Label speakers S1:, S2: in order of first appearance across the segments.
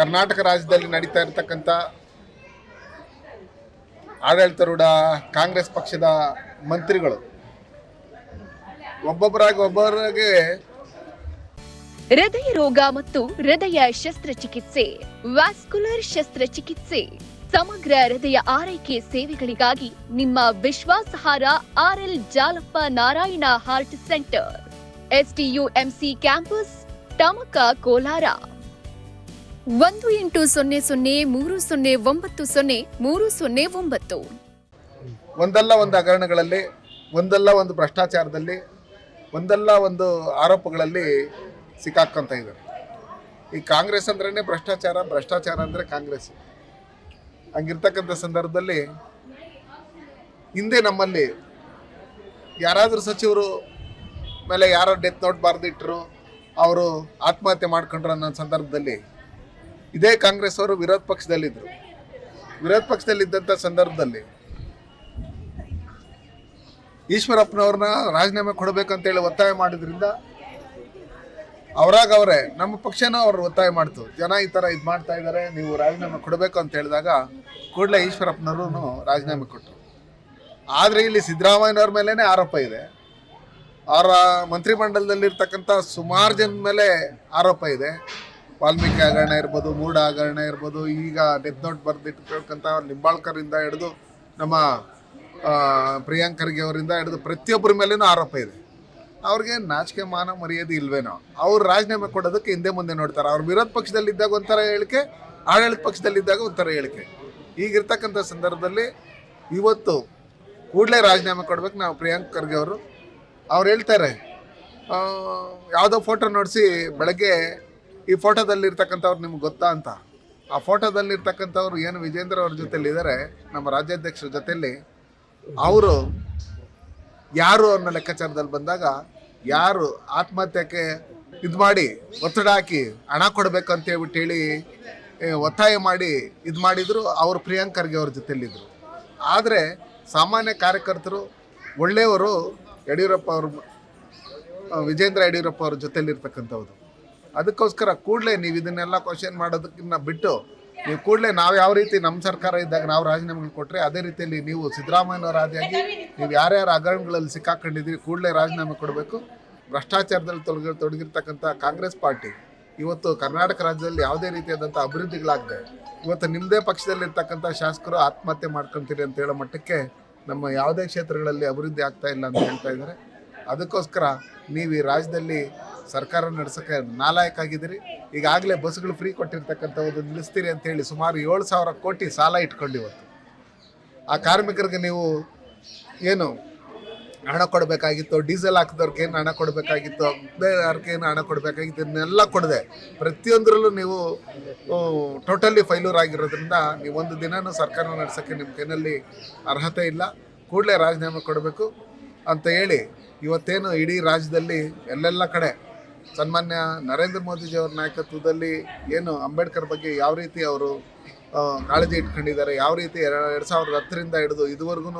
S1: ಕರ್ನಾಟಕ ರಾಜ್ಯದಲ್ಲಿ ನಡೀತಾ ಇರತಕ್ಕಂಥ ಆಡಳಿತಾರೂಢ ಕಾಂಗ್ರೆಸ್ ಪಕ್ಷದ ಮಂತ್ರಿಗಳು ಒಬ್ಬೊಬ್ಬರಿಗೆ
S2: ಹೃದಯ ರೋಗ ಮತ್ತು ಹೃದಯ ಶಸ್ತ್ರಚಿಕಿತ್ಸೆ, ವ್ಯಾಸ್ಕ್ಯುಲರ್ ಶಸ್ತ್ರಚಿಕಿತ್ಸೆ, ಸಮಗ್ರ ಹೃದಯ ಆರೈಕೆ ಸೇವೆಗಳಿಗಾಗಿ ನಿಮ್ಮ ವಿಶ್ವಾಸಾರ್ಹ RL Jalappa Narayana heart centre, SDUMC campus, Tamaka, Kolar. 180030090309.
S1: ಒಂದಲ್ಲ ಒಂದು ಹಗರಣಗಳಲ್ಲಿ, ಒಂದಲ್ಲ ಒಂದು ಭ್ರಷ್ಟಾಚಾರದಲ್ಲಿ, ಒಂದಲ್ಲ ಒಂದು ಆರೋಪಗಳಲ್ಲಿ ಸಿಕ್ಕಾಕೊಂತ ಇದ್ದಾರೆ. ಈ ಕಾಂಗ್ರೆಸ್ ಅಂದ್ರೇ ಭ್ರಷ್ಟಾಚಾರ, ಭ್ರಷ್ಟಾಚಾರ ಅಂದರೆ ಕಾಂಗ್ರೆಸ್. ಹಂಗಿರ್ತಕ್ಕಂಥ ಸಂದರ್ಭದಲ್ಲಿ ಹಿಂದೆ ನಮ್ಮಲ್ಲಿ ಯಾರಾದರೂ ಸಚಿವರು ಮೇಲೆ ಯಾರೋ ಡೆತ್ ನೋಟ್ ಬರೆದಿಟ್ಟರು, ಅವರು ಆತ್ಮಹತ್ಯೆ ಮಾಡ್ಕೊಂಡ್ರು ಅನ್ನೋ ಸಂದರ್ಭದಲ್ಲಿ ಇದೇ ಕಾಂಗ್ರೆಸ್ ಅವರು ವಿರೋಧ ಪಕ್ಷದಲ್ಲಿದ್ದರು. ವಿರೋಧ ಪಕ್ಷದಲ್ಲಿದ್ದಂಥ ಸಂದರ್ಭದಲ್ಲಿ ಈಶ್ವರಪ್ಪನವ್ರನ್ನ ರಾಜೀನಾಮೆ ಕೊಡಬೇಕಂತೇಳಿ ಒತ್ತಾಯ ಮಾಡಿದ್ರಿಂದ ಅವರೇ ನಮ್ಮ ಪಕ್ಷನೂ ಅವ್ರು ಒತ್ತಾಯ ಮಾಡ್ತು, ಜನ ಈ ಥರ ಇದು ಮಾಡ್ತಾ ಇದ್ದಾರೆ, ನೀವು ರಾಜೀನಾಮೆ ಕೊಡಬೇಕು ಅಂತ ಹೇಳಿದಾಗ ಕೂಡಲೇ ಈಶ್ವರಪ್ಪನವರು ರಾಜೀನಾಮೆ ಕೊಟ್ಟರು. ಆದರೆ ಇಲ್ಲಿ ಸಿದ್ದರಾಮಯ್ಯನವ್ರ ಮೇಲೇ ಆರೋಪ ಇದೆ, ಅವರ ಮಂತ್ರಿಮಂಡಲದಲ್ಲಿರ್ತಕ್ಕಂಥ ಸುಮಾರು ಜನ ಮೇಲೆ ಆರೋಪ ಇದೆ. ವಾಲ್ಮೀಕಿ ಹಗರಣ ಇರ್ಬೋದು, ಮೂಡ ಹಗರಣ ಇರ್ಬೋದು, ಈಗ ಡೆತ್ ನೋಟ್ ಬರೆದಿಟ್ಟಿರ್ತಕ್ಕಂಥ ನಿಂಬಾಳ್ಕರಿಂದ ಹಿಡಿದು ನಮ್ಮ ಪ್ರಿಯಾಂಕ್ ಖರ್ಗೆ ಅವರಿಂದ ಹಿಡಿದು ಪ್ರತಿಯೊಬ್ಬರ ಮೇಲೇನೂ ಆರೋಪ ಇದೆ. ಅವ್ರಿಗೆ ನಾಚಿಕೆ ಮಾನ ಮರ್ಯಾದೆ ಇಲ್ವೇನೋ, ಅವ್ರು ರಾಜೀನಾಮೆ ಕೊಡೋದಕ್ಕೆ ಹಿಂದೆ ಮುಂದೆ ನೋಡ್ತಾರೆ. ಅವ್ರು ವಿರೋಧ ಪಕ್ಷದಲ್ಲಿದ್ದಾಗ ಒಂಥರ ಹೇಳಿಕೆ, ಆಡಳಿತ ಪಕ್ಷದಲ್ಲಿದ್ದಾಗ ಒಂಥರ ಹೇಳಿಕೆ. ಈಗಿರ್ತಕ್ಕಂಥ ಸಂದರ್ಭದಲ್ಲಿ ಇವತ್ತು ಕೂಡಲೇ ರಾಜೀನಾಮೆ ಕೊಡ್ಬೇಕು ನಾವು ಪ್ರಿಯಾಂಕ್ ಖರ್ಗೆ ಅವರು. ಅವ್ರು ಹೇಳ್ತಾರೆ, ಯಾವುದೋ ಫೋಟೋ ನೋಡಿಸಿ ಬೆಳಗ್ಗೆ ಈ ಫೋಟೋದಲ್ಲಿರ್ತಕ್ಕಂಥವ್ರು ನಿಮ್ಗೆ ಗೊತ್ತಾ ಅಂತ. ಆ ಫೋಟೋದಲ್ಲಿರ್ತಕ್ಕಂಥವ್ರು ಏನು ವಿಜೇಂದ್ರ ಅವ್ರ ಜೊತೆಲಿದ್ದಾರೆ, ನಮ್ಮ ರಾಜ್ಯಾಧ್ಯಕ್ಷರ ಜೊತೆಯಲ್ಲಿ, ಅವರು ಯಾರು ಅನ್ನೋ ಲೆಕ್ಕಾಚಾರದಲ್ಲಿ ಬಂದಾಗ ಯಾರು ಆತ್ಮಹತ್ಯೆಗೆ ಇದು ಮಾಡಿ ಒತ್ತಡ ಹಾಕಿ ಹಣ ಕೊಡಬೇಕು ಅಂತ ಹೇಳಿ ಒತ್ತಾಯ ಮಾಡಿ ಇದು ಮಾಡಿದ್ರು, ಅವರು ಪ್ರಿಯಾಂಕ್ ಖರ್ಗೆ ಅವ್ರ ಜೊತೆಲಿದ್ದರು. ಆದರೆ ಸಾಮಾನ್ಯ ಕಾರ್ಯಕರ್ತರು ಒಳ್ಳೆಯವರು ಯಡಿಯೂರಪ್ಪ ಅವರು, ವಿಜೇಂದ್ರ ಯಡಿಯೂರಪ್ಪ ಅವ್ರ ಜೊತೆಲಿರ್ತಕ್ಕಂಥವ್ರು. ಅದಕ್ಕೋಸ್ಕರ ಕೂಡಲೇ ನೀವು ಇದನ್ನೆಲ್ಲ ಕ್ವಶನ್ ಮಾಡೋದಕ್ಕಿಂತ ಬಿಟ್ಟು ನೀವು ಕೂಡಲೇ ನಾವು ಯಾವ ರೀತಿ ನಮ್ಮ ಸರ್ಕಾರ ಇದ್ದಾಗ ನಾವು ರಾಜೀನಾಮೆಗಳು ಕೊಟ್ಟರೆ ಅದೇ ರೀತಿಯಲ್ಲಿ ನೀವು ಸಿದ್ದರಾಮಯ್ಯನವರ ಆದಿಯಾಗಿ ನೀವು ಯಾರ್ಯಾರು ಹಗರಣಗಳಲ್ಲಿ ಸಿಕ್ಕಾಕೊಂಡಿದ್ದೀರಿ ಕೂಡಲೇ ರಾಜೀನಾಮೆ ಕೊಡಬೇಕು. ಭ್ರಷ್ಟಾಚಾರದಲ್ಲಿ ತೊಡಗಿರ್ತಕ್ಕಂಥ ಕಾಂಗ್ರೆಸ್ ಪಾರ್ಟಿ ಇವತ್ತು ಕರ್ನಾಟಕ ರಾಜ್ಯದಲ್ಲಿ ಯಾವುದೇ ರೀತಿಯಾದಂಥ ಅಭಿವೃದ್ಧಿಗಳಾಗದೆ ಇವತ್ತು ನಿಮ್ಮದೇ ಪಕ್ಷದಲ್ಲಿರ್ತಕ್ಕಂಥ ಶಾಸಕರು ಆತ್ಮಹತ್ಯೆ ಮಾಡ್ಕೊತೀರಿ ಅಂತ ಹೇಳೋ ಮಟ್ಟಕ್ಕೆ ನಮ್ಮ ಯಾವುದೇ ಕ್ಷೇತ್ರಗಳಲ್ಲಿ ಅಭಿವೃದ್ಧಿ ಆಗ್ತಾ ಇಲ್ಲ ಅಂತ ಹೇಳ್ತಾ ಇದ್ದಾರೆ. ಅದಕ್ಕೋಸ್ಕರ ನೀವು ಈ ರಾಜ್ಯದಲ್ಲಿ ಸರ್ಕಾರ ನಡೆಸೋಕ್ಕೆ ನಾಲಾಯಕ ಆಗಿದ್ದೀರಿ. ಈಗಾಗಲೇ ಬಸ್ಗಳು ಫ್ರೀ ಕೊಟ್ಟಿರ್ತಕ್ಕಂಥದ್ದು ನಿಲ್ಲಿಸ್ತೀರಿ ಅಂತೇಳಿ ಸುಮಾರು 7,000 ಕೋಟಿ ಸಾಲ ಇಟ್ಕೊಂಡು ಇವತ್ತು ಆ ಕಾರ್ಮಿಕರಿಗೆ ನೀವು ಏನು ಹಣ ಕೊಡಬೇಕಾಗಿತ್ತು, ಡೀಸೆಲ್ ಹಾಕಿದವ್ರಿಗೆ ಏನು ಹಣ ಕೊಡಬೇಕಾಗಿತ್ತು, ಅವ್ರಿಗೆ ಏನು ಹಣ ಕೊಡಬೇಕಾಗಿತ್ತು, ಇದನ್ನೆಲ್ಲ ಕೊಡದೆ ಪ್ರತಿಯೊಂದರಲ್ಲೂ ನೀವು ಟೋಟಲಿ ಫೈಲೂರ್ ಆಗಿರೋದ್ರಿಂದ ನೀವು ಒಂದು ದಿನವೂ ಸರ್ಕಾರ ನಡೆಸೋಕ್ಕೆ ನಿಮ್ಮ ಕೈನಲ್ಲಿ ಅರ್ಹತೆ ಇಲ್ಲ. ಕೂಡಲೇ ರಾಜೀನಾಮೆ ಕೊಡಬೇಕು ಅಂತ ಹೇಳಿ ಇವತ್ತೇನು ಇಡೀ ರಾಜ್ಯದಲ್ಲಿ ಎಲ್ಲೆಲ್ಲ ಕಡೆ ಸನ್ಮಾನ್ಯ ನರೇಂದ್ರ ಮೋದಿಜಿಯವ್ರ ನಾಯಕತ್ವದಲ್ಲಿ ಏನು ಅಂಬೇಡ್ಕರ್ ಬಗ್ಗೆ ಯಾವ ರೀತಿ ಅವರು ಕಾಳಜಿ ಇಟ್ಕೊಂಡಿದ್ದಾರೆ, ಯಾವ ರೀತಿ 2010ರಿಂದ ಹಿಡಿದು ಇದುವರೆಗೂ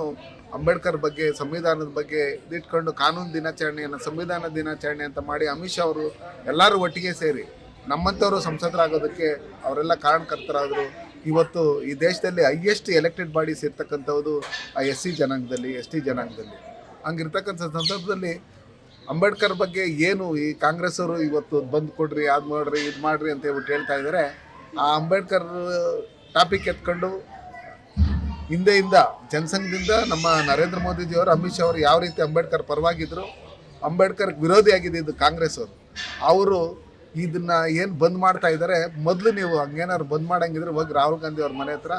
S1: ಅಂಬೇಡ್ಕರ್ ಬಗ್ಗೆ, ಸಂವಿಧಾನದ ಬಗ್ಗೆ ಇದಿಟ್ಕೊಂಡು ಕಾನೂನು ದಿನಾಚರಣೆಯನ್ನು ಸಂವಿಧಾನ ದಿನಾಚರಣೆ ಅಂತ ಮಾಡಿ ಅಮಿತ್ ಶಾ ಅವರು ಎಲ್ಲರೂ ಒಟ್ಟಿಗೆ ಸೇರಿ ನಮ್ಮಂಥವರು ಸಂಸದರಾಗೋದಕ್ಕೆ ಅವರೆಲ್ಲ ಕಾರಣಕರ್ತರಾದರು. ಇವತ್ತು ಈ ದೇಶದಲ್ಲಿ ಹೈಯೆಸ್ಟ್ ಎಲೆಕ್ಟೆಡ್ ಬಾಡೀಸ್ ಇರ್ತಕ್ಕಂಥದ್ದು ಆ SC ಜನಾಂಗದಲ್ಲಿ, ST ಜನಾಂಗದಲ್ಲಿ. ಹಂಗಿರ್ತಕ್ಕಂಥ ಸಂದರ್ಭದಲ್ಲಿ ಅಂಬೇಡ್ಕರ್ ಬಗ್ಗೆ ಏನು ಈ ಕಾಂಗ್ರೆಸ್ ಅವರು ಇವತ್ತು ಬಂದು ಕೊಡ್ರಿ, ಅದು ಮಾಡ್ರಿ, ಇದು ಮಾಡ್ರಿ ಅಂತ ಹೇಳ್ಬಿಟ್ಟು ಹೇಳ್ತಾ ಇದ್ದಾರೆ. ಆ ಅಂಬೇಡ್ಕರ್ ಟಾಪಿಕ್ ಎತ್ಕೊಂಡು ಹಿಂದೆಯಿಂದ ಜನಸಂಘದಿಂದ ನಮ್ಮ ನರೇಂದ್ರ ಮೋದಿಜಿಯವರು, ಅಮಿತ್ ಶಾ ಅವರು ಯಾವ ರೀತಿ ಅಂಬೇಡ್ಕರ್ ಪರವಾಗಿದ್ದರು, ಅಂಬೇಡ್ಕರ್ ವಿರೋಧಿಯಾಗಿದೆ ಇದು ಕಾಂಗ್ರೆಸ್ ಅವರು ಇದನ್ನು ಏನು ಬಂದ್ ಮಾಡ್ತಾ ಇದ್ದಾರೆ. ಮೊದಲು ನೀವು ಹಂಗೇನಾದ್ರು ಬಂದ್ ಮಾಡಂಗಿದ್ರೆ ಹೋಗಿ ರಾಹುಲ್ ಗಾಂಧಿ ಅವ್ರ ಮನೆ ಹತ್ರ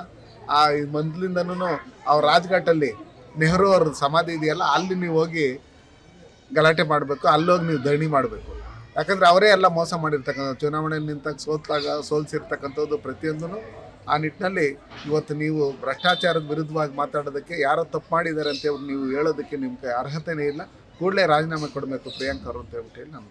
S1: ಆ ಮೊದಲಿಂದನೂ ಅವ್ರ ರಾಜ್ಘಾಟಲ್ಲಿ ನೆಹರು ಅವ್ರ ಸಮಾಧಿ ಇದೆಯಲ್ಲ, ಅಲ್ಲಿ ನೀವು ಹೋಗಿ ಗಲಾಟೆ ಮಾಡಬೇಕು, ಅಲ್ಲೋಗಿ ನೀವು ಧರಣಿ ಮಾಡಬೇಕು. ಯಾಕಂದರೆ ಅವರೇ ಎಲ್ಲ ಮೋಸ ಮಾಡಿರ್ತಕ್ಕಂಥ ಚುನಾವಣೆಯಲ್ಲಿ ನಿಂತಾಗ ಸೋಲ್ಸಿರ್ತಕ್ಕಂಥದ್ದು ಪ್ರತಿಯೊಂದೂ. ಆ ನಿಟ್ಟಿನಲ್ಲಿ ಇವತ್ತು ನೀವು ಭ್ರಷ್ಟಾಚಾರದ ವಿರುದ್ಧವಾಗಿ ಮಾತಾಡೋದಕ್ಕೆ ಯಾರೋ ತಪ್ಪು ಮಾಡಿದ್ದಾರೆ ಅಂತೇಳಿ ನೀವು ಹೇಳೋದಕ್ಕೆ ನಿಮಗೆ ಅರ್ಹತೆಯೇ ಇಲ್ಲ. ಕೂಡಲೇ ರಾಜೀನಾಮೆ ಕೊಡಬೇಕು ಪ್ರಿಯಾಂಕ್ ಅವರು ಅಂತ ಹೇಳ್ಬಿಟ್ಟು ಹೇಳಿ ನಾನು